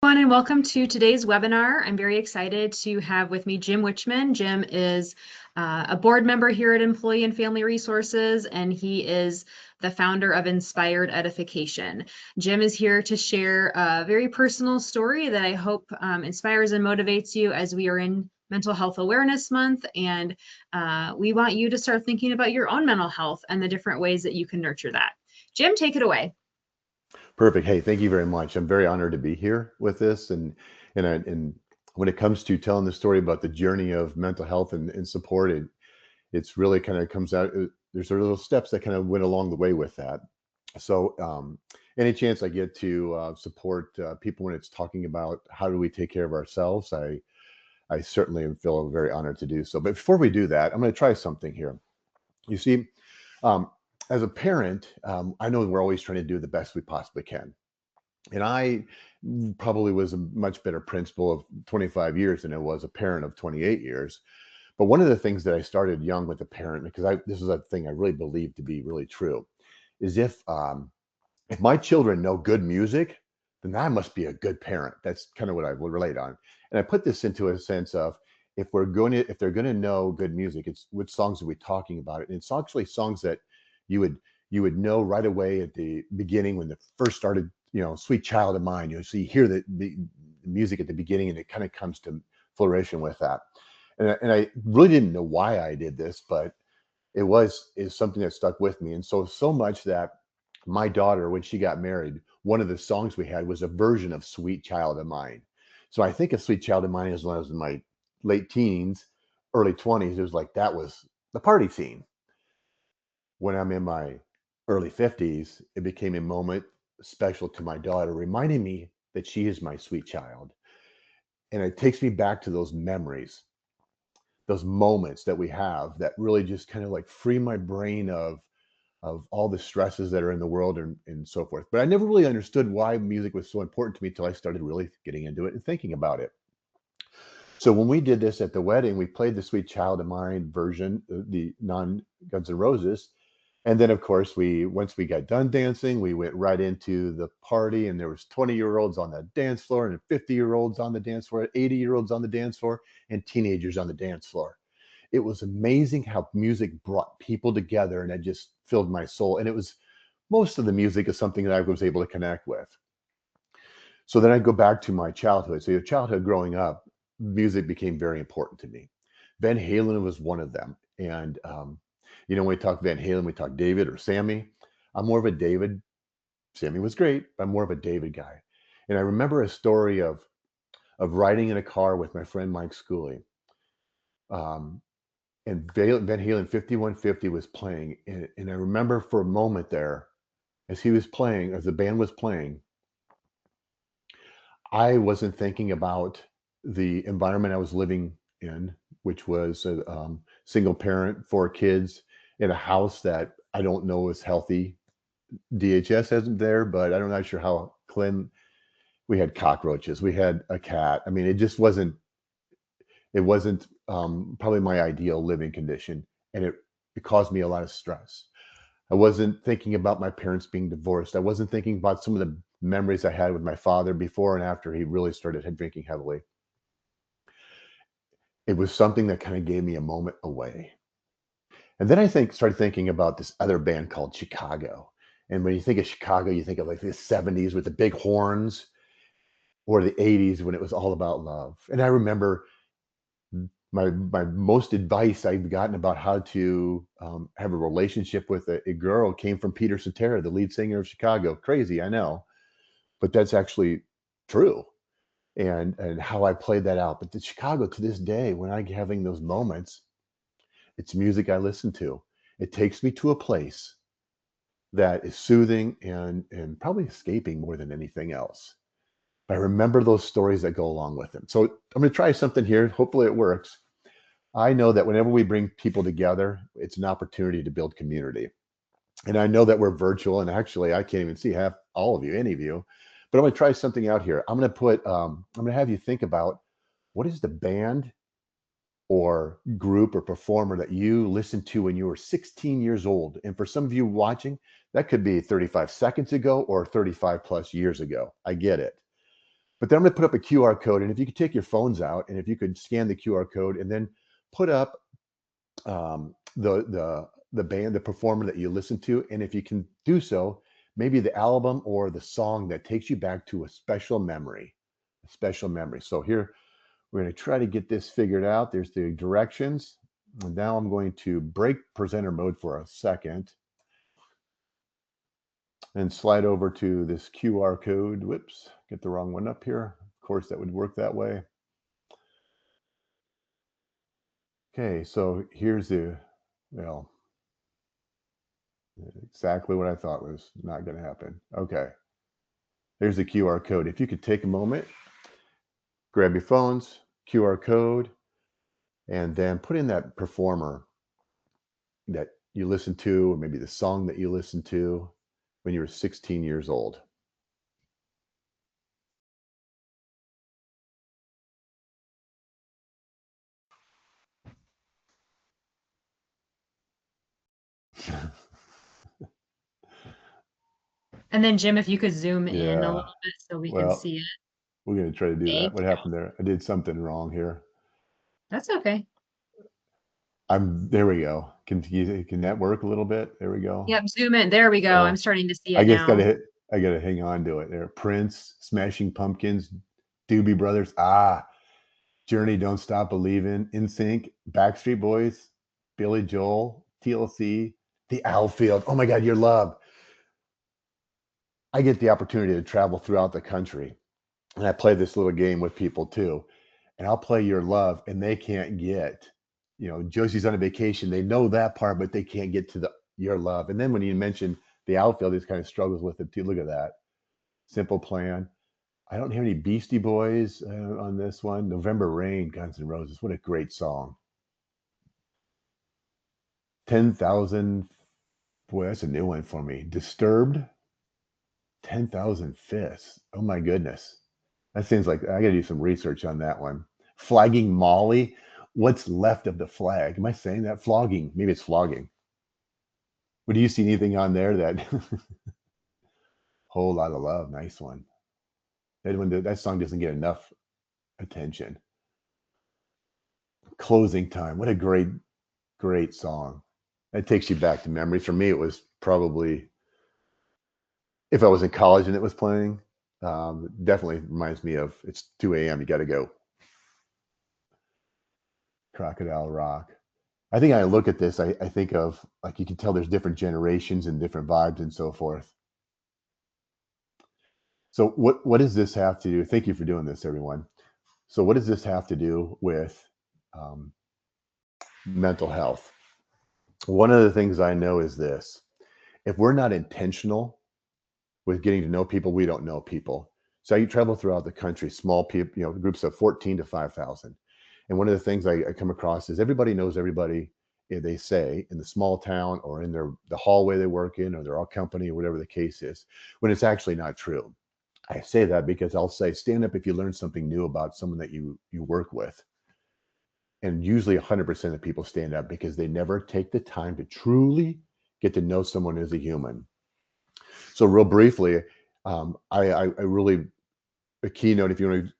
Everyone, and welcome to today's webinar. I'm very excited to have with me Jim Wichman. Jim is a board member here at Employee and Family Resources, and he is the founder of Inspired Edification. Jim is here to share a very personal story that I hope inspires and motivates you as we are in Mental Health Awareness Month, and we want you to start thinking about your own mental health and the different ways that you can nurture that. Jim, take it away. Perfect. Hey, thank you very much. I'm very honored to be here with this. And when it comes to telling the story about the journey of mental health and support, it's really kind of comes out. There's little steps that kind of went along the way with that. So, any chance I get to support people when it's talking about how do we take care of ourselves, I certainly feel very honored to do so. But before we do that, I'm going to try something here. You see, um, as a parent, I know we're always trying to do the best we possibly can. And I probably was a much better principal of 25 years than I was a parent of 28 years. But one of the things that I started young with a parent, because this is a thing I really believe to be really true, is if my children know good music, then I must be a good parent. That's kind of what I would relate on. And I put this into a sense of if they're going to know good music, it's what songs are we talking about? And it's actually songs that you would you would know right away at the beginning when the first started, Sweet Child of Mine. So you hear the music at the beginning and it kind of comes to flourishing with that. And I really didn't know why I did this, but is something that stuck with me. And so much that my daughter, when she got married, one of the songs we had was a version of Sweet Child of Mine. So I think of Sweet Child of Mine as when I was in my late teens, early 20s. It was like that was the party scene. When I'm in my early 50s, it became a moment special to my daughter, reminding me that she is my sweet child. And it takes me back to those memories, those moments that we have that really just kind of like free my brain of all the stresses that are in the world and so forth. But I never really understood why music was so important to me till I started really getting into it and thinking about it. So when we did this at the wedding, we played the Sweet Child of Mine version, the non Guns N' Roses. And then of course we once we got done dancing, we went right into the party and there was 20-year-olds on the dance floor and 50-year-olds on the dance floor, 80-year-olds on the dance floor, and teenagers on the dance floor. It was amazing how music brought people together and it just filled my soul. And it was most of the music is something that I was able to connect with. So then I go back to my childhood. So your childhood growing up, music became very important to me. Van Halen was one of them. And, when we talk Van Halen, we talk David or Sammy. I'm more of a David. Sammy was great, but I'm more of a David guy. And I remember a story of riding in a car with my friend Mike Schooley. Um, and Van Halen 5150 was playing. And I remember for a moment there, as he was playing, as the band was playing, I wasn't thinking about the environment I was living in, which was a single parent, four kids in a house that I don't know is healthy. DHS isn't there, but I'm not sure how clean. We had cockroaches, we had a cat. I mean, it wasn't probably my ideal living condition, and it caused me a lot of stress. I wasn't thinking about my parents being divorced. I wasn't thinking about some of the memories I had with my father before and after he really started drinking heavily. It was something that kind of gave me a moment away. And then started thinking about this other band called Chicago. And when you think of Chicago, you think of like the 70s with the big horns, or the 80s when it was all about love. And I remember my most advice I've gotten about how to have a relationship with a girl came from Peter Cetera, the lead singer of Chicago. Crazy, I know, but that's actually true. And how I played that out. But the Chicago to this day, when I'm having those moments, it's music I listen to. It takes me to a place that is soothing and probably escaping more than anything else. But I remember those stories that go along with them. So I'm going to try something here. Hopefully it works. I know that whenever we bring people together, it's an opportunity to build community. And I know that we're virtual, and actually, I can't even see half all of you, any of you. But I'm going to try something out here. I'm going to have you think about what is the band or group or performer that you listened to when you were 16 years old. And for some of you watching, that could be 35 seconds ago or 35 plus years ago. I get it. But then I'm going to put up a QR code, and if you could take your phones out, and if you could scan the QR code, and then put up the band, the performer that you listen to, and if you can do so, maybe the album or the song that takes you back to a special memory, a special memory. So here we're going to try to get this figured out. There's the directions. And now I'm going to break presenter mode for a second and slide over to this QR code. Whoops, get the wrong one up here. Of course, that would work that way. Okay, so here's the, well, exactly what I thought was not going to happen. Okay, there's the QR code. If you could take a moment, grab your phones, QR code, and then put in that performer that you listen to, or maybe the song that you listened to when you were 16 years old. And then Jim, if you could zoom in a Yeah, little bit so we can well, see it. we're going to try to do that. Thank What you. happened there? I did something wrong here. That's okay. There we go. Can that work a little bit? There we go. Yep, zoom in. There we go. I'm Oh, starting to see I it just now. I gotta hang on to it. There, Prince, Smashing Pumpkins, Doobie Brothers, Journey, Don't Stop Believing, NSYNC, Backstreet Boys, Billy Joel, TLC, The Outfield. Oh my God, Your Love. I get the opportunity to travel throughout the country, and I play this little game with people too. And I'll play Your Love, and they can't get, Josie's on a vacation. They know that part, but they can't get to the Your Love. And then when you mention The Outfield, he kind of struggles with it too. Look at that. Simple Plan. I don't hear any Beastie Boys on this one. November Rain, Guns N' Roses. What a great song. 10,000. Boy, that's a new one for me. Disturbed. 10,000 Fists. Oh my goodness. That seems like I got to do some research on that one. Flagging Molly. What's left of the flag? Am I saying that? Flogging. Maybe it's flogging. But do you see anything on there that whole lot of love? Nice one. That song doesn't get enough attention. Closing Time. What a great song. That takes you back to memories. For me, it was probably if I was in college and it was playing. Definitely reminds me of it's 2 a.m. You got to go. Crocodile Rock. I think I look at this, I think of like you can tell there's different generations and different vibes and so forth. So what does this have to do? Thank you for doing this, everyone. So what does this have to do with um, mental health? One of the things I know is this: if we're not intentional with getting to know people, we don't know people. So you travel throughout the country, small people, groups of 14 to 5,000. And one of the things I come across is everybody knows everybody. They say in the small town or in the hallway they work in or their company or whatever the case is, when it's actually not true. I say that because I'll say, stand up if you learn something new about someone that you work with. And usually 100% of people stand up because they never take the time to truly get to know someone as a human. So real briefly, I really a keynote if you want to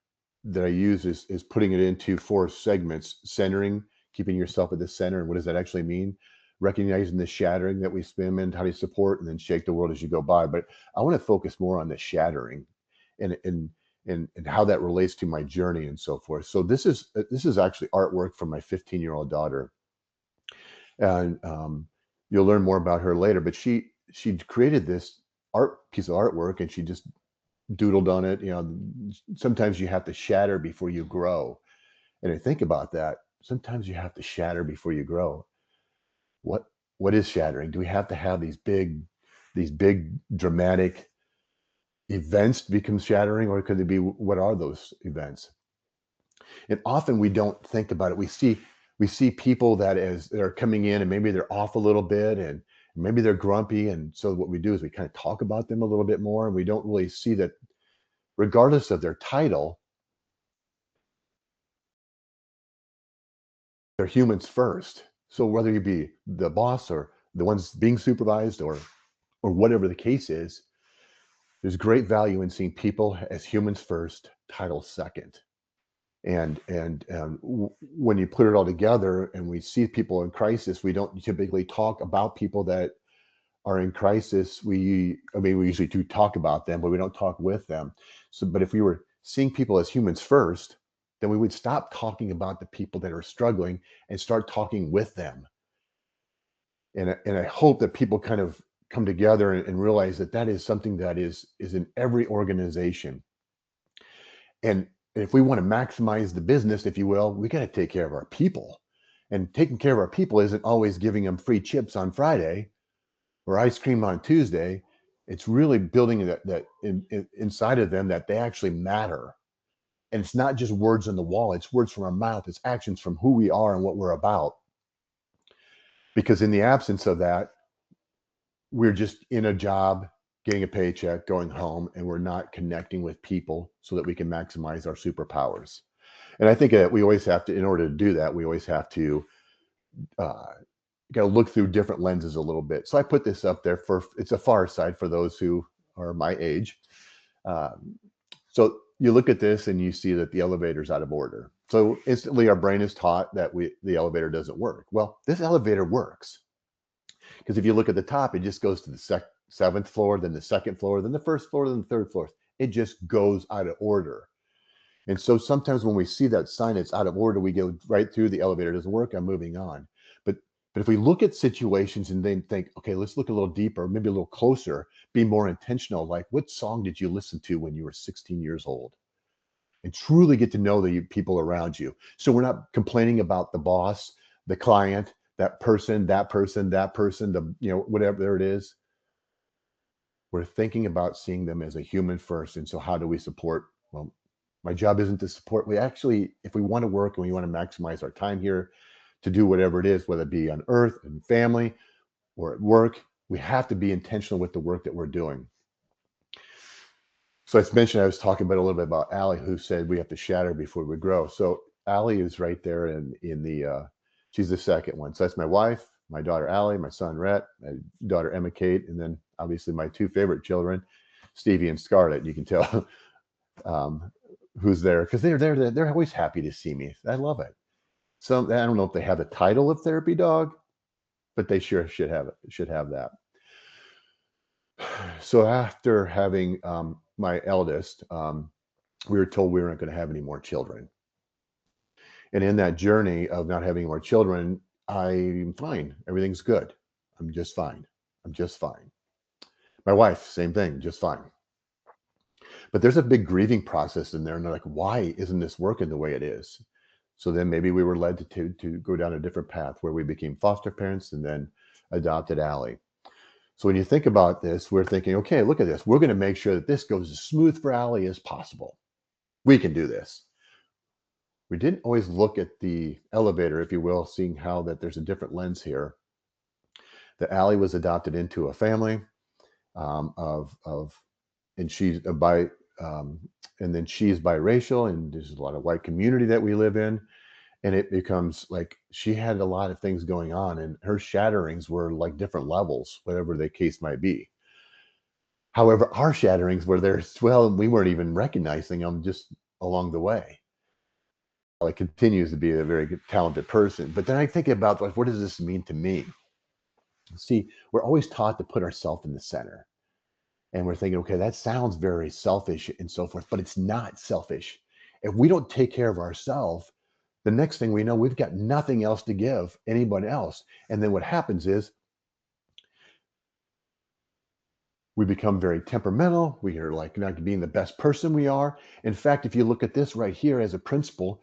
that I use is putting it into 4 segments: centering, keeping yourself at the center, and what does that actually mean? Recognizing the shattering that we spin in, how do you support, and then shake the world as you go by. But I want to focus more on the shattering, and how that relates to my journey and so forth. So this is actually artwork from my 15-year-old daughter, and you'll learn more about her later. But she created this piece of artwork, and she just doodled on it. Sometimes you have to shatter before you grow. And I think about that. Sometimes you have to shatter before you grow. What what is shattering? Do we have to have these big dramatic events to become shattering, or could it be what are those events? And often we don't think about it. We see people that are coming in and maybe they're off a little bit and maybe they're grumpy. And so what we do is we kind of talk about them a little bit more, and we don't really see that regardless of their title, they're humans first. So whether you be the boss or the ones being supervised or whatever the case is, there's great value in seeing people as humans first, title second. When you put it all together and we see people in crisis, we don't typically talk about people that are in crisis. I mean, we usually do talk about them, but we don't talk with them. So, but if we were seeing people as humans first, then we would stop talking about the people that are struggling and start talking with them. And I hope that people kind of come together and realize that that is something that is in every organization. And if we want to maximize the business, if you will, we got to take care of our people. And taking care of our people isn't always giving them free chips on Friday or ice cream on Tuesday. It's really building that inside of them that they actually matter. And it's not just words on the wall, it's words from our mouth, it's actions from who we are and what we're about. Because in the absence of that, we're just in a job, getting a paycheck, going home, and we're not connecting with people so that we can maximize our superpowers. And I think that we always have to, in order to do that, we always have to got to look through different lenses a little bit. So I put this up there for, it's a far side for those who are my age. So you look at this and you see that the elevator's out of order. So instantly our brain is taught that the elevator doesn't work. Well, this elevator works. Because if you look at the top, it just goes to the seventh floor, then the second floor, then the first floor, then the third floor. It just goes out of order. And so sometimes when we see that sign, it's out of order, we go right through, the elevator doesn't work, I'm moving on. But if we look at situations and then think, okay, let's look a little deeper, maybe a little closer, be more intentional, like what song did you listen to when you were 16 years old? And truly get to know the people around you. So we're not complaining about the boss, the client, that person, the, whatever it is. We're thinking about seeing them as a human first. And so how do we support? Well, my job isn't to support. We actually, if we want to work and we want to maximize our time here to do whatever it is, whether it be on earth and family or at work, we have to be intentional with the work that we're doing. So I mentioned, I was talking about a little bit about Allie, who said we have to shatter before we grow. So Allie is right there in the, she's the second one. So that's my wife, my daughter Allie, my son Rhett, my daughter Emma Kate, and then obviously my two favorite children, Stevie and Scarlett. You can tell who's there because they're always happy to see me. I love it. So I don't know if they have the title of therapy dog, but they sure should have that. So after having my eldest, we were told we weren't going to have any more children. And in that journey of not having more children, I'm fine. Everything's good. I'm just fine. I'm just fine. My wife, same thing, just fine. But there's a big grieving process in there. And they're like, why isn't this working the way it is? So then maybe we were led to go down a different path where we became foster parents and then adopted Allie. So when you think about this, we're thinking, okay, look at this. We're going to make sure that this goes as smooth for Allie as possible. We can do this. We didn't always look at the elevator, if you will, seeing how that there's a different lens here. That Allie was adopted into a family and she's and then she's biracial, and there's a lot of white community that we live in. And it becomes like she had a lot of things going on, and her shatterings were like different levels, whatever the case might be. However, our shatterings were there as well, and we weren't even recognizing them just along the way. It continues to be a very good, talented person. But then I think about, like, what does this mean to me? See, we're always taught to put ourselves in the center. And we're thinking, okay, that sounds very selfish and so forth, but it's not selfish. If we don't take care of ourselves, the next thing we know, we've got nothing else to give anyone else. And then what happens is we become very temperamental. We are like not being the best person we are. In fact, if you look at this right here as a principle,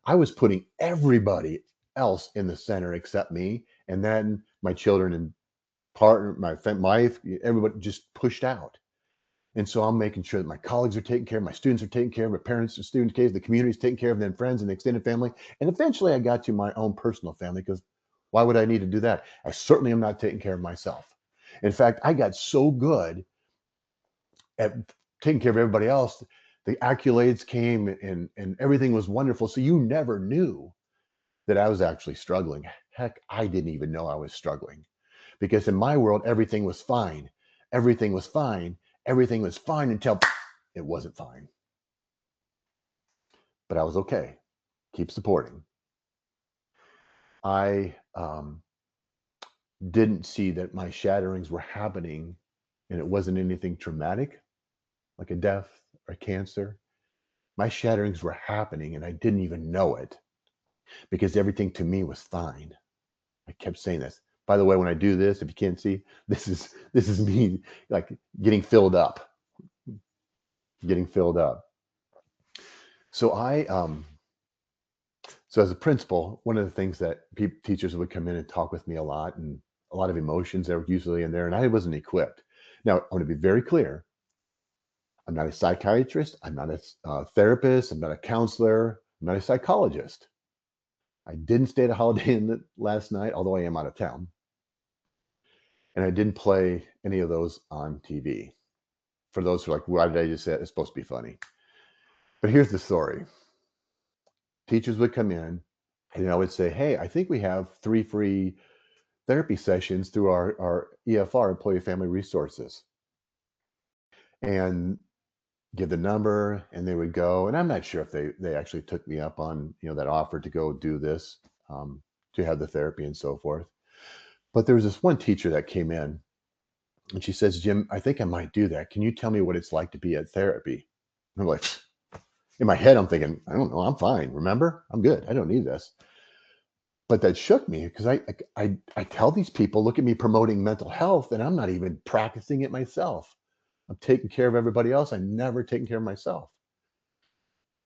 I was putting everybody else in the center except me. And then my children and partner, my wife, everybody just pushed out. And so I'm making sure that my colleagues are taken care of, my students are taken care of, my parents and students, the community is taken care of, and then friends and extended family. And eventually I got to my own personal family, because why would I need to do that? I certainly am not taking care of myself. In fact, I got so good at taking care of everybody else, the accolades came and everything was wonderful. So you never knew that I was actually struggling. Heck, I didn't even know I was struggling, because in my world, everything was fine. Everything was fine. Everything was fine until it wasn't fine. but I was okay. Keep supporting. I didn't see that my shatterings were happening and it wasn't anything traumatic, like a death or cancer. My shatterings were happening and I didn't even know it because everything to me was fine. I kept saying this. By the way, when I do this, if you can't see, this is me like getting filled up, getting filled up. So so as a principal, one of the things that teachers would come in and talk with me a lot, and a lot of emotions that were usually in there, and I wasn't equipped. Now, I want to be very clear. I'm not a psychiatrist. I'm not a therapist. I'm not a counselor. I'm not a psychologist. I didn't stay at a Holiday Inn last night, although I am out of town. And I didn't play any of those on TV. For those who are like, why did I just say it? It's supposed to be funny. But here's the story. Teachers would come in and I would say, hey, I think we have 3 free therapy sessions through our EFR, Employee Family Resources. And give the number and they would go. And I'm not sure if they actually took me up on, that offer to go do this, to have the therapy and so forth. But there was this one teacher that came in and she says, Jim, I think I might do that. Can you tell me what it's like to be at therapy? And I'm like, in my head, I'm thinking, I don't know, I'm fine. Remember, I'm good. I don't need this. But that shook me because I tell these people, look at me promoting mental health, and I'm not even practicing it myself. I'm taking care of everybody else. I'm never taking care of myself.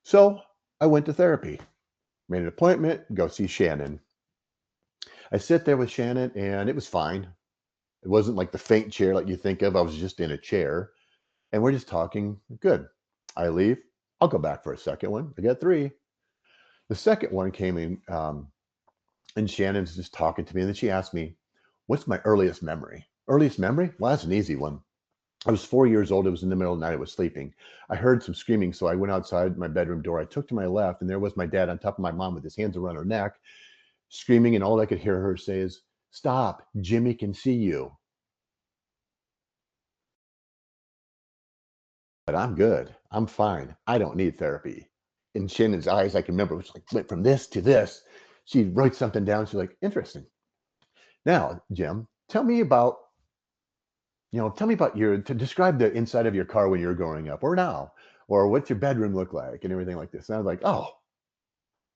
So I went to therapy, made an appointment, go see Shannon. I sit there with Shannon, and it was fine. It wasn't like the faint chair like you think of. I was just in a chair, and we're just talking. Good. I leave. I'll go back for a second one. I got 3. The second one came in, and Shannon's just talking to me. And then she asked me, what's my earliest memory? Earliest memory? Well, that's an easy one. I was 4 years old. It was in the middle of the night. I was sleeping. I heard some screaming. So I went outside my bedroom door. I took to my left, and there was my dad on top of my mom with his hands around her neck, screaming. And all I could hear her say is, stop. Jimmy can see you. But I'm good. I'm fine. I don't need therapy. In Shannon's eyes, I can remember it was like went from this to this. She wrote something down. She's like, interesting. Now, Jim, tell me about to describe the inside of your car when you were growing up or now, or what's your bedroom look like and everything like this. And I was like, oh,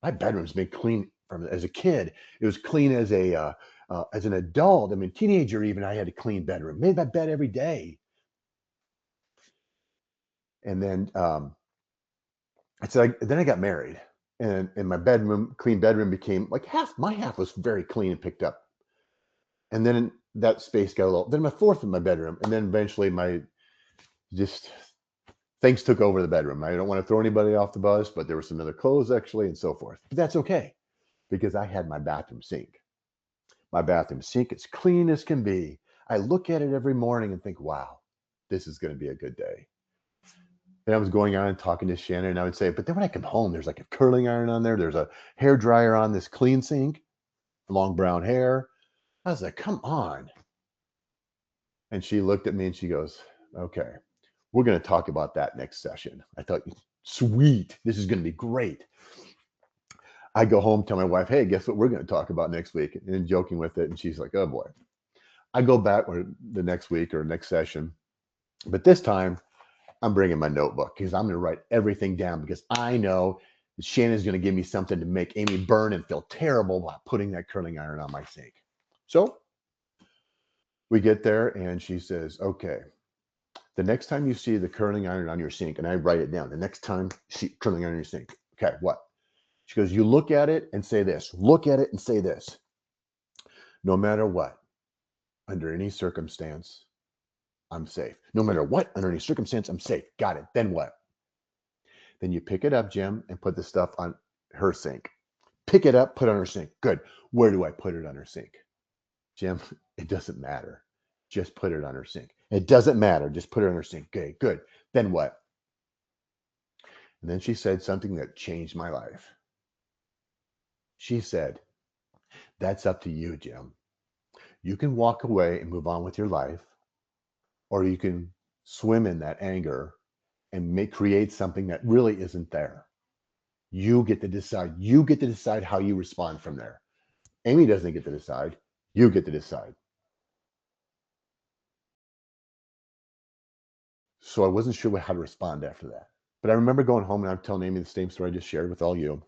my bedroom's been clean from as a kid. It was clean as an adult. I mean, teenager even, I had a clean bedroom, made my bed every day. And then then I got married and my clean bedroom became like my half was very clean and picked up. And then that space got a little, then my fourth in my bedroom. And then eventually just things took over the bedroom. I don't want to throw anybody off the bus, but there were some other clothes actually and so forth. But that's okay because I had my bathroom sink. My bathroom sink is clean as can be. I look at it every morning and think, wow, this is going to be a good day. And I was going on and talking to Shannon, and I would say, but then when I come home, there's like a curling iron on there. There's a hair dryer on this clean sink, long brown hair. I was like, come on. And she looked at me and she goes, okay, we're going to talk about that next session. I thought, sweet, this is going to be great. I go home, tell my wife, hey, guess what we're going to talk about next week? And joking with it. And she's like, oh boy. I go back the next week or next session. But this time, I'm bringing my notebook because I'm going to write everything down because I know that Shannon's going to give me something to make Amy burn and feel terrible while putting that curling iron on my sink. So we get there and she says, okay, the next time you see the curling iron on your sink, and I write it down, the next time you see curling iron on your sink, okay, what? She goes, you look at it and say this. Look at it and say this. No matter what, under any circumstance, I'm safe. No matter what, under any circumstance, I'm safe. Got it. Then what? Then you pick it up, Jim, and put the stuff on her sink. Pick it up, put it on her sink. Good. Where do I put it on her sink? Jim, it doesn't matter. Just put it on her sink. It doesn't matter. Just put it on her sink. Okay, good. Then what? And then she said something that changed my life. She said, that's up to you, Jim. You can walk away and move on with your life, or you can swim in that anger and create something that really isn't there. You get to decide. You get to decide how you respond from there. Amy doesn't get to decide. You get to decide. So I wasn't sure how to respond after that. But I remember going home and I'm telling Amy the same story I just shared with all you.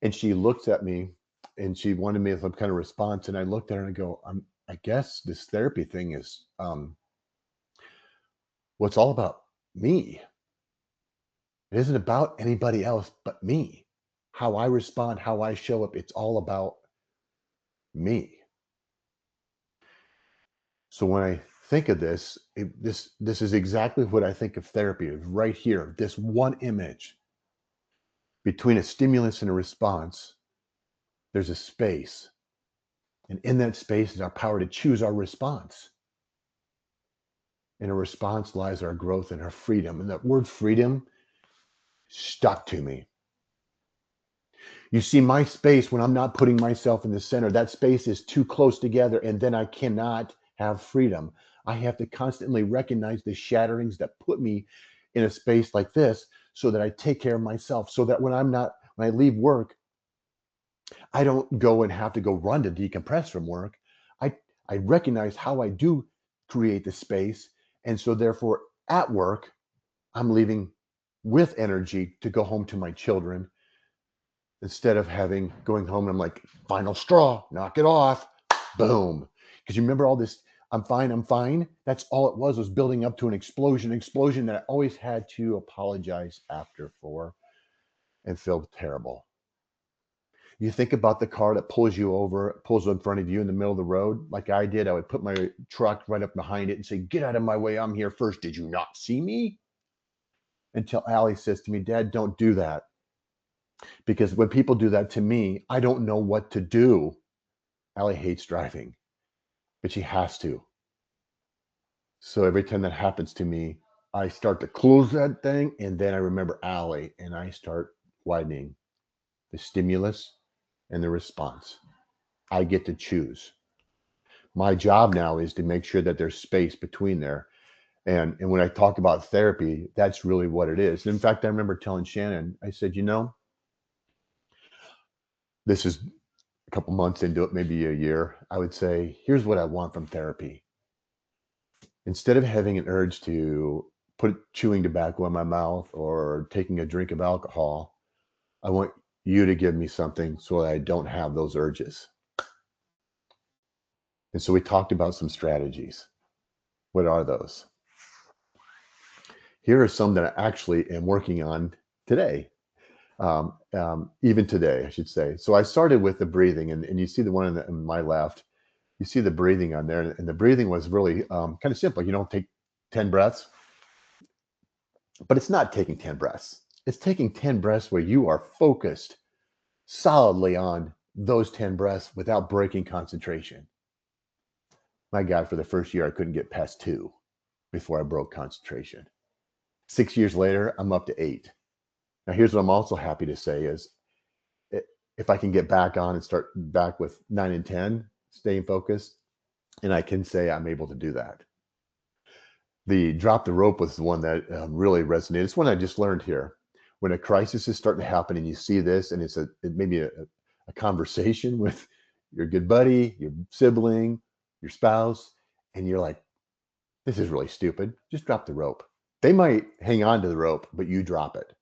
And she looks at me and she wanted me some kind of response. And I looked at her and I go, I guess this therapy thing is what's all about me. It isn't about anybody else but me. How I respond, how I show up, it's all about me. So when I think of this, this is exactly what I think of therapy is right here. This one image between a stimulus and a response, there's a space. And in that space is our power to choose our response. In a response lies our growth and our freedom. And that word freedom stuck to me. You see, my space, when I'm not putting myself in the center, that space is too close together, and then I cannot have freedom. I have to constantly recognize the shatterings that put me in a space like this so that I take care of myself, so that when I leave work, I don't go and have to go run to decompress from work. I, I recognize how I do create the space. And so, therefore, at work, I'm leaving with energy to go home to my children instead of going home and I'm like, final straw, knock it off, boom. Because you remember all this, I'm fine, I'm fine. That's all it was building up to an explosion that I always had to apologize after for and feel terrible. You think about the car that pulls you over, pulls in front of you in the middle of the road, like I did. I would put my truck right up behind it and say, get out of my way. I'm here first. Did you not see me? Until Allie says to me, Dad, don't do that. Because when people do that to me, I don't know what to do. Allie hates driving, but she has to. So every time that happens to me, I start to close that thing. And then I remember Allie and I start widening the stimulus and the response. I get to choose. My job now is to make sure that there's space between there. And when I talk about therapy, that's really what it is. In fact, I remember telling Shannon, I said, this is a couple months into it, maybe a year. I would say, here's what I want from therapy. Instead of having an urge to put chewing tobacco in my mouth or taking a drink of alcohol, I want you to give me something so that I don't have those urges. And so we talked about some strategies. What are those? Here are some that I actually am working on today. Even today, I should say. So I started with the breathing, and you see the one on my left. You see the breathing on there, and the breathing was really kind of simple. You don't take 10 breaths, but it's not taking 10 breaths. It's taking 10 breaths where you are focused solidly on those 10 breaths without breaking concentration. My God, for the first year, I couldn't get past 2 before I broke concentration. 6 years later, I'm up to 8. Now, here's what I'm also happy to say is if I can get back on and start back with 9 and 10, staying focused, and I can say I'm able to do that. The drop the rope was the one that really resonated. It's one I just learned here. When a crisis is starting to happen and you see this, and it may be a conversation with your good buddy, your sibling, your spouse, and you're like, this is really stupid. Just drop the rope. They might hang on to the rope, but you drop it.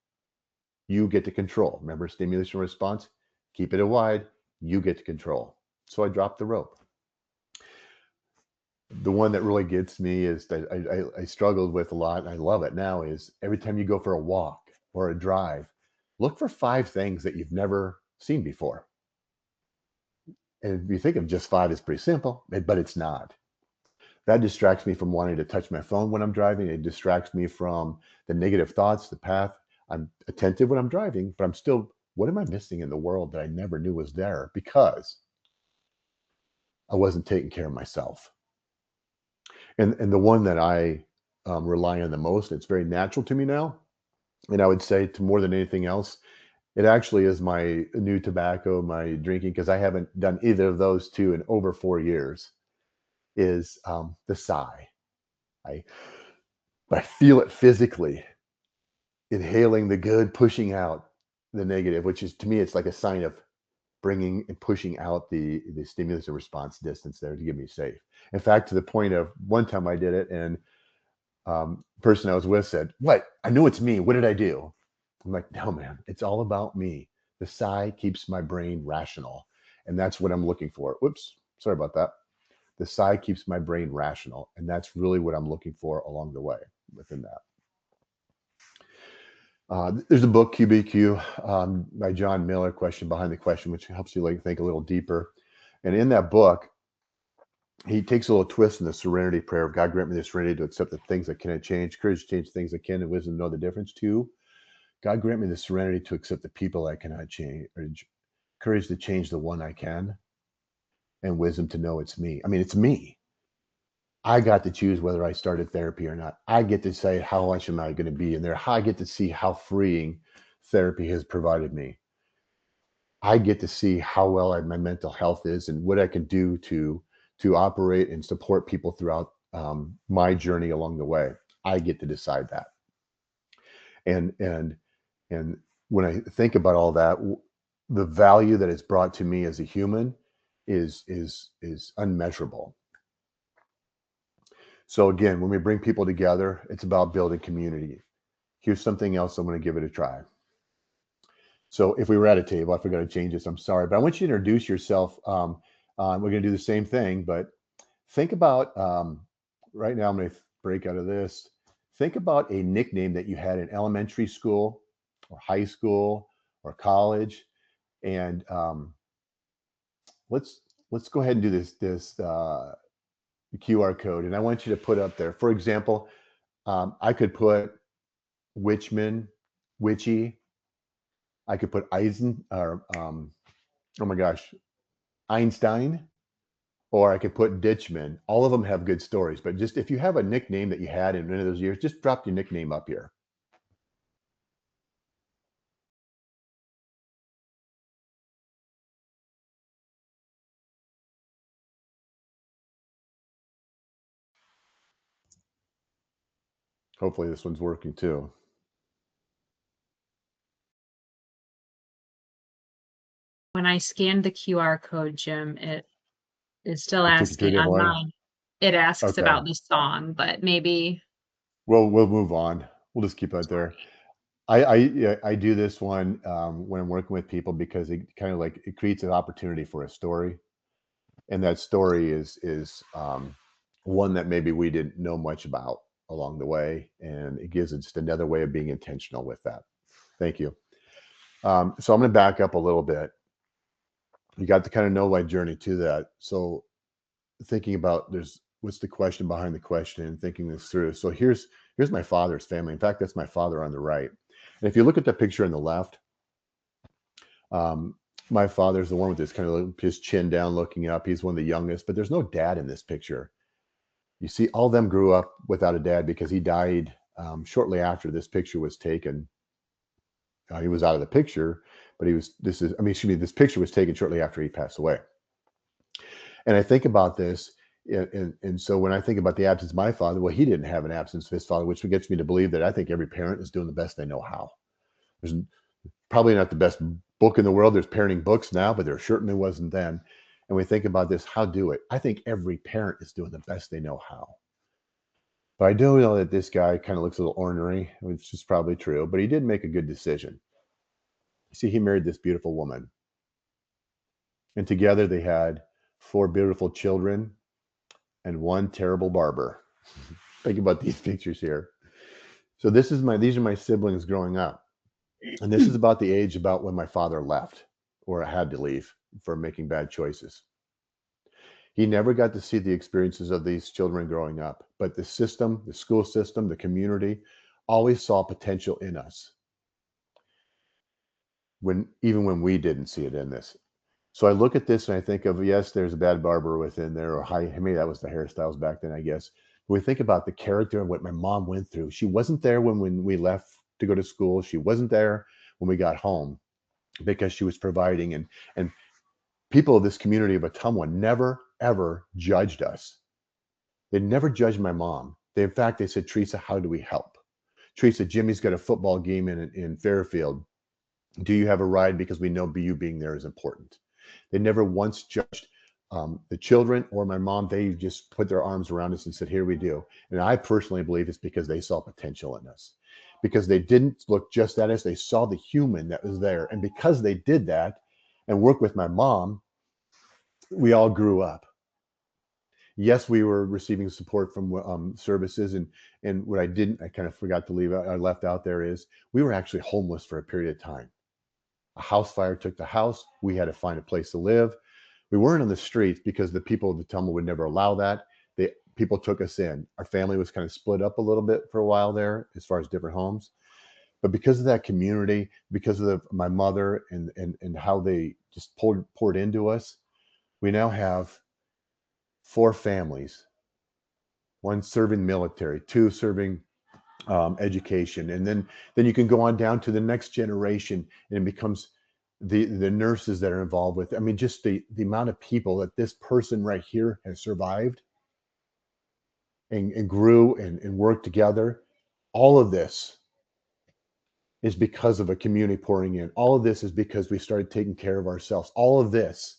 You get to control. Remember, stimulus and response? Keep it wide. You get to control. So I dropped the rope. The one that really gets me is that I struggled with a lot, and I love it now, is every time you go for a walk or a drive, look for 5 things that you've never seen before. And if you think of just 5, it's pretty simple, but it's not. That distracts me from wanting to touch my phone when I'm driving. It distracts me from the negative thoughts, the path. I'm attentive when I'm driving, but I'm still, what am I missing in the world that I never knew was there because I wasn't taking care of myself? And the one that I rely on the most, it's very natural to me now. And I would say to more than anything else, it actually is my new tobacco, my drinking, because I haven't done either of those two in over 4 years, is the sigh. I, I feel it physically, inhaling the good, pushing out. the negative, which is to me, it's like a sign of bringing and pushing out the stimulus and response distance there to get me safe. In fact, to the point of one time I did it, and person I was with said, "What? I know it's me. What did I do?" I'm like, "No, man, it's all about me. The sigh keeps my brain rational, and that's what I'm looking for." Whoops, sorry about that. The sigh keeps my brain rational, and that's really what I'm looking for along the way within that. There's a book, QBQ, by John Miller, Question Behind the Question, which helps you like think a little deeper. And in that book, he takes a little twist in the serenity prayer of God grant me the serenity to accept the things that cannot change, courage to change things that can, and wisdom to know the difference. Two, God grant me the serenity to accept the people I cannot change, or courage to change the one I can, and wisdom to know it's me. I mean, it's me. I got to choose whether I started therapy or not. I get to say how much am I going to be in there. I get to see how freeing therapy has provided me. I get to see how well my mental health is and what I can do to operate and support people throughout my journey along the way. I get to decide that. And and and when I think about all that, the value that it's brought to me as a human is unmeasurable. So again, when we bring people together, it's about building community. Here's something else I'm going to give it a try. So if we were at a table, I forgot to change this. I'm sorry, but I want you to introduce yourself. We're going to do the same thing, but think about right now. I'm going to break out of this. Think about a nickname that you had in elementary school, or high school, or college, and let's let's go ahead and do this QR code, and I want you to put up there. For example, I could put Wichman, Witchy. I could put Eisen, or oh my gosh, Einstein, or I could put Ditchman. All of them have good stories, but just if you have a nickname that you had in one of those years, just drop your nickname up here. Hopefully this one's working too. When I scanned the QR code, Jim, it is still It took you to a asking different on one. mine. It asks Okay. about the song, but maybe Well, we'll move on. We'll just keep that there. sorry. Yeah, I do this one when I'm working with people because it kind of like it creates an opportunity for a story, and that story is one that maybe we didn't know much about along the way, and it gives it just another way of being intentional with that. Thank you. So I'm going to back up a little bit. You got to kind of know my journey to that. So thinking about there's what's the question behind the question and thinking this through. So here's my father's family. In fact, that's my father on the right. And if you look at the picture on the left, um, my father's the one with this kind of his chin down, looking up. He's one of the youngest, but there's no dad in this picture. You see, all of them grew up without a dad because he died shortly after this picture was taken. He was out of the picture, but he was. This is. I mean, excuse me. This picture was taken shortly after he passed away. And I think about this, and so when I think about the absence of my father, well, he didn't have an absence of his father, which gets me to believe that I think every parent is doing the best they know how. There's probably not the best book in the world. There's parenting books now, but there certainly wasn't then. And we think about this, how do it? I think every parent is doing the best they know how. But I do know that this guy kind of looks a little ornery, which is probably true, but he did make a good decision. See, he married this beautiful woman, and together they had four beautiful children and one terrible barber. Think about these pictures here. So these are my siblings growing up. And this is about the age about when my father left or had to leave for making bad choices. He never got to see the experiences of these children growing up, but the system, the school system, the community always saw potential in us when even when we didn't see it in this. So I look at this and I think of, yes, there's a bad barber within there, or high, maybe that was the hairstyles back then, I guess. When we think about the character and what my mom went through, she wasn't there when we left to go to school. She wasn't there when we got home because she was providing. And people of this community of Atumwa never, ever judged us. They never judged my mom. In fact, they said, Teresa, how do we help? Teresa, Jimmy's got a football game in Fairfield. Do you have a ride? Because we know you being there is important. They never once judged the children or my mom. They just put their arms around us and said, here we do. And I personally believe it's because they saw potential in us, because they didn't look just at us. They saw the human that was there. And because they did that and worked with my mom, we all grew up. Yes, we were receiving support from services, and what I kind of forgot to leave out, I left out there is we were actually homeless for a period of time. A house fire took the house. We had to find a place to live. We weren't on the streets because the people of the Tumble would never allow that. People took us in. Our family was kind of split up a little bit for a while there as far as different homes. But because of that community, because of my mother and how they just poured into us, we now have 4 families, one serving military, 2 serving education, and then you can go on down to the next generation, and it becomes the nurses that are involved with. I mean, just the amount of people that this person right here has survived and grew and worked together. All of this is because of a community pouring in. All of this is because we started taking care of ourselves. All of this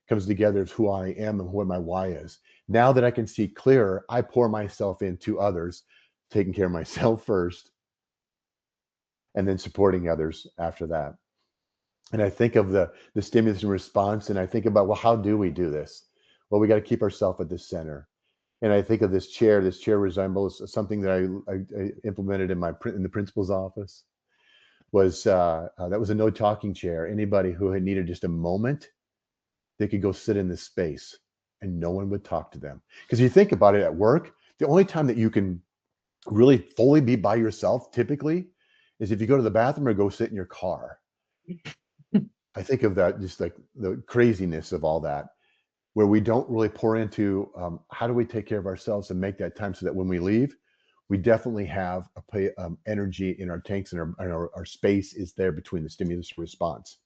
comes together as who I am and what my why is. Now that I can see clearer, I pour myself into others, taking care of myself first, and then supporting others after that. And I think of the stimulus and response, and I think about, well, how do we do this? Well, we got to keep ourselves at the center. And I think of this chair. This chair resembles something that I implemented in the principal's office. Was that was a no talking chair. Anybody who had needed just a moment, they could go sit in this space, and no one would talk to them. Because you think about it, at work, the only time that you can really fully be by yourself typically is if you go to the bathroom or go sit in your car. I think of that, just like the craziness of all that, where we don't really pour into how do we take care of ourselves and make that time so that when we leave, we definitely have energy in our tanks, and our space is there between the stimulus response.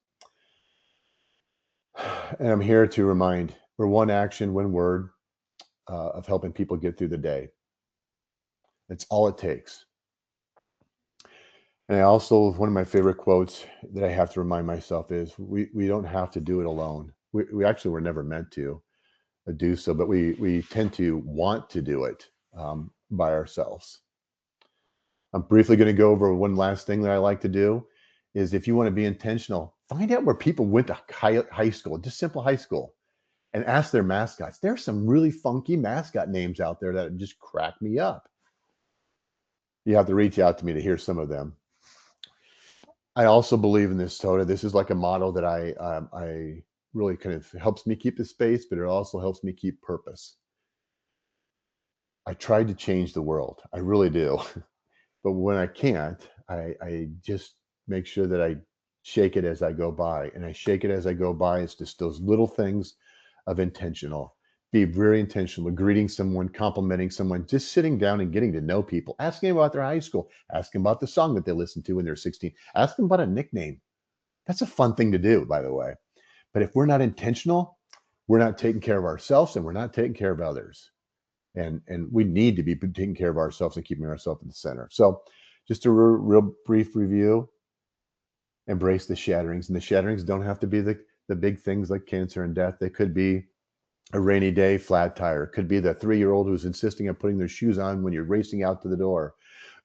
And I'm here to remind, we're one action, one word of helping people get through the day. It's all it takes. And I also, one of my favorite quotes that I have to remind myself is, we don't have to do it alone. We actually were never meant to do so, but we tend to want to do it by ourselves. I'm briefly going to go over one last thing that I like to do is, if you want to be intentional, find out where people went to high school, just simple high school, and ask their mascots. There's some really funky mascot names out there that just crack me up. You have to reach out to me to hear some of them. I also believe in this, Toda. This is like a motto that I really kind of helps me keep the space, but it also helps me keep purpose. I tried to change the world. I really do. But when I can't, I just make sure that I shake it as I go by. And I shake it as I go by. It's just those little things of intentional. Be very intentional. Greeting someone, complimenting someone, just sitting down and getting to know people, asking about their high school, asking about the song that they listened to when they're 16, ask them about a nickname. That's a fun thing to do, by the way. But if we're not intentional, we're not taking care of ourselves, and we're not taking care of others. And we need to be taking care of ourselves and keeping ourselves in the center. So just a real brief review: embrace the shatterings. And the shatterings don't have to be the big things like cancer and death. They could be a rainy day, flat tire. It could be the 3-year-old who's insisting on putting their shoes on when you're racing out to the door.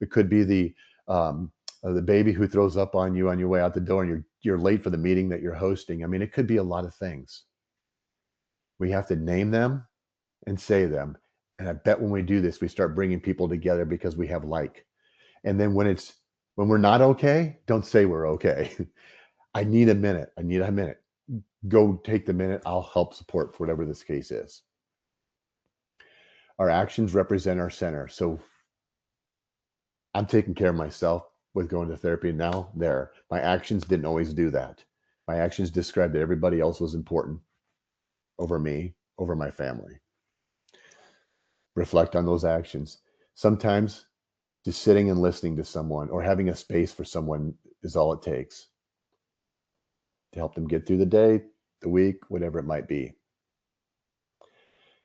It could be the baby who throws up on you on your way out the door, and you're late for the meeting that you're hosting. I mean, it could be a lot of things. We have to name them and say them. And I bet when we do this, we start bringing people together because we have like. And then when we're not okay, don't say we're okay. I need a minute. I need a minute. Go take the minute. I'll help support for whatever this case is. Our actions represent our center. So I'm taking care of myself with going to therapy now. My actions didn't always do that. My actions described that everybody else was important over me, over my family. Reflect on those actions. Sometimes just sitting and listening to someone, or having a space for someone, is all it takes to help them get through the day, the week, whatever it might be.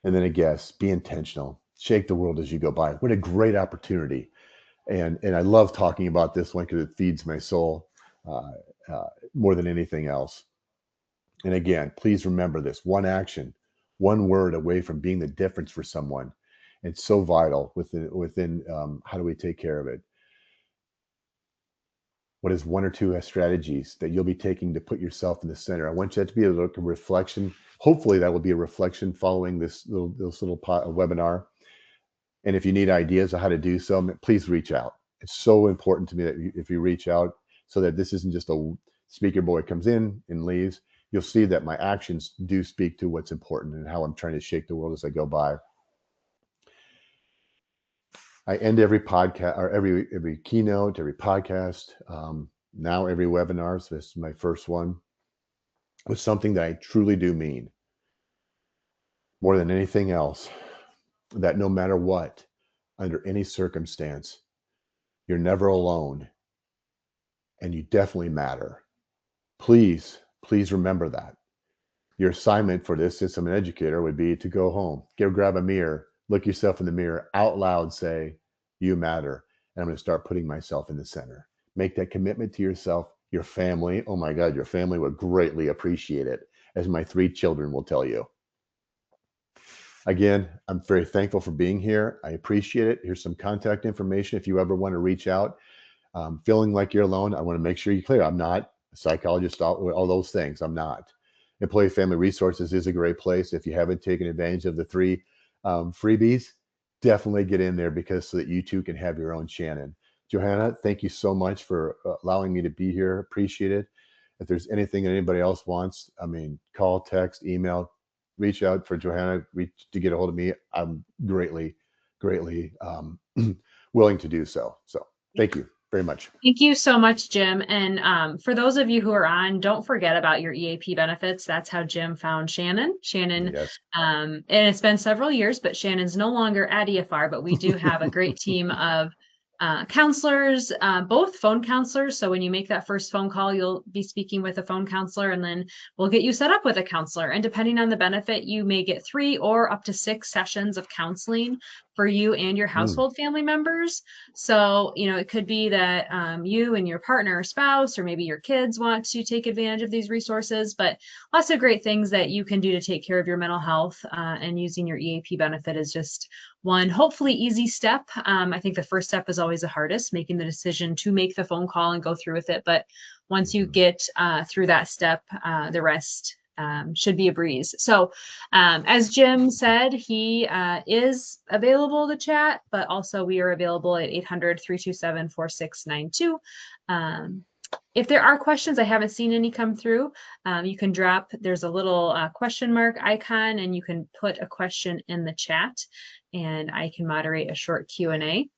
And then I guess, be intentional. Shake the world as you go by. What a great opportunity. And I love talking about this one because it feeds my soul. uh, more than anything else. And again, please remember this: one action, one word away from being the difference for someone. It's so vital within how do we take care of it? What is one or two strategies that you'll be taking to put yourself in the center? I want you to be a reflection. Hopefully, that will be a reflection following this little webinar. And if you need ideas on how to do so, please reach out. It's so important to me that if you reach out, so that this isn't just a speaker boy comes in and leaves. You'll see that my actions do speak to what's important and how I'm trying to shake the world as I go by. I end every podcast or every keynote, every podcast, now every webinar. So this is my first one, with something that I truly do mean more than anything else, that no matter what, under any circumstance, you're never alone, and you definitely matter. Please, please remember that. Your assignment for this, since I'm an educator, would be to go home, grab a mirror, look yourself in the mirror, out loud say, you matter. And I'm going to start putting myself in the center. Make that commitment to yourself, your family. Oh my God, your family would greatly appreciate it, as my 3 children will tell you. Again, I'm very thankful for being here. I appreciate it. Here's some contact information if you ever want to reach out. Feeling like you're alone, I want to make sure you're clear. I'm not a psychologist, all those things. I'm not. Employee Family Resources is a great place. If you haven't taken advantage of the 3 freebies, definitely get in there, because so that you too can have your own Shannon. Johanna, thank you so much for allowing me to be here. Appreciate it. If there's anything that anybody else wants, call, text, email, reach out for Johanna, to get a hold of me. I'm greatly willing to do so. So thank you very much. Thank you so much, Jim. And for those of you who are on, don't forget about your EAP benefits. That's how Jim found Shannon. Yes. And it's been several years, but Shannon's no longer at EFR, but we do have a great team of counselors, both phone counselors. So when you make that first phone call, you'll be speaking with a phone counselor, and then we'll get you set up with a counselor. And depending on the benefit, you may get 3 or up to 6 sessions of counseling for you and your household family members. So, it could be that you and your partner or spouse, or maybe your kids, want to take advantage of these resources, but lots of great things that you can do to take care of your mental health, and using your EAP benefit is just one hopefully easy step. I think the first step is always the hardest, making the decision to make the phone call and go through with it. But once you get through that step, the rest should be a breeze. So as Jim said, he is available to chat, but also we are available at 800-327-4692. If there are questions, I haven't seen any come through, you can drop, there's a little question mark icon, and you can put a question in the chat, and I can moderate a short Q&A.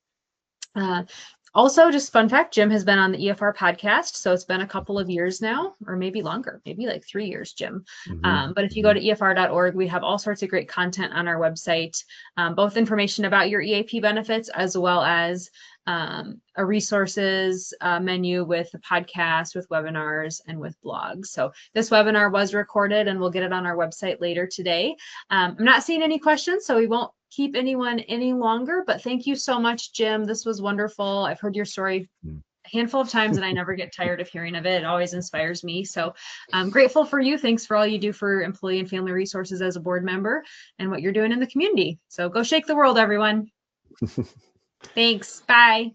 Also, just fun fact, Jim has been on the EFR podcast, so it's been a couple of years now, or maybe longer, maybe like 3 years, Jim. But if you go to efr.org, we have all sorts of great content on our website, both information about your EAP benefits, as well as a resources menu with a podcast, with webinars, and with blogs. So this webinar was recorded, and we'll get it on our website later today. I'm not seeing any questions, so we won't keep anyone any longer, but thank you so much, Jim. This was wonderful. I've heard your story a handful of times, and I never get tired of hearing of it. It always inspires me. So I'm grateful for you. Thanks for all you do for Employee and Family Resources as a board member, and what you're doing in the community. So go shake the world, everyone. Thanks. Bye.